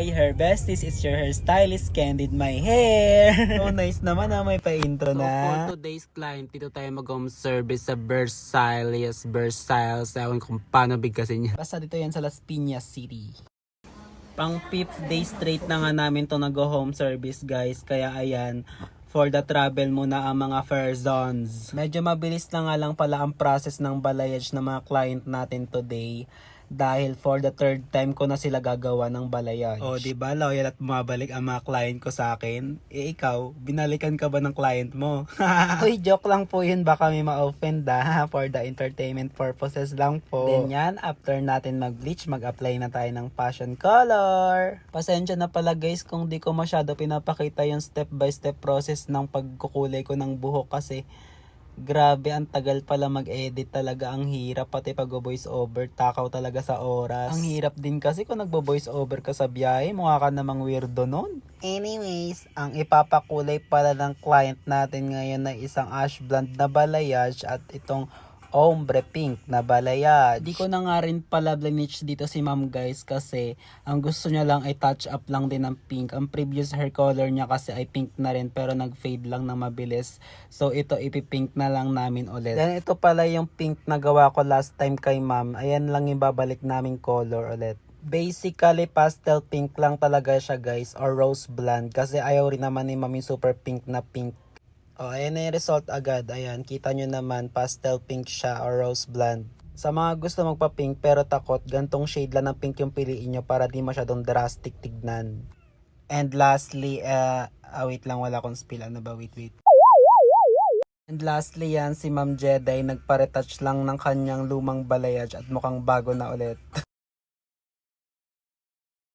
Hi, her besties, it's your hairstylist, Candid My Hair. So nice naman na may pa-intro So na. for today's client, dito tayo mag-home service sa Versailles. Ewan kung paano bigkasin niya. Basta dito yan sa Las Piñas City. Pang 5th day straight na nga namin to nag-home service guys. Kaya ayan, for the travel muna ang mga fair zones. Medyo mabilis na nga lang pala ang process ng balayage ng mga client natin today. Dahil for the 3rd time ko na sila gagawa ng balayage. O, diba? Loyal at bumabalik ang mga client ko sa akin. Eh, ikaw, binalikan ka ba ng client mo? Uy, joke lang po yun. Baka may ma-offend For the entertainment purposes lang po. Then yan, after natin mag-bleach, mag-apply na tayo ng passion color. Pasensya na pala guys kung di ko masyado pinapakita yung step-by-step process ng pagkukulay ko ng buhok kasi grabe, ang tagal pala mag-edit talaga. Ang hirap, pati pag-voice over, takaw talaga sa oras. Ang hirap din kasi kung nagbo-voice over ka sa biyahe, mukha ka namang weirdo nun. Anyways, ang ipapakulay pala ng client natin ngayon na isang ash blonde na balayage at itong ombre pink na balayage. Di ko na nga rin pala bleach dito si ma'am guys kasi ang gusto niya lang ay touch up lang din ng pink. Ang previous hair color niya kasi ay pink na rin pero nag-fade lang na mabilis. So ito ipipink na lang namin ulit. Then ito pala yung pink na gawa ko last time kay ma'am. Ayan lang yung babalik naming color ulit. Basically, pastel pink lang talaga siya guys or rose blonde kasi ayaw rin naman ni mami super pink na pink. O, ayan na yung result agad. Ayan, kita nyo naman, pastel pink siya or rose blonde. Sa mga gusto magpa-pink pero takot, gantong shade lang ng pink yung piliin nyo para di masyadong drastic tignan. And lastly, wait lang, wala akong spill. Ano ba? Wait. And lastly yan, si Ma'am Jedi nagpa-retouch lang ng kanyang lumang balayage at mukhang bago na ulit.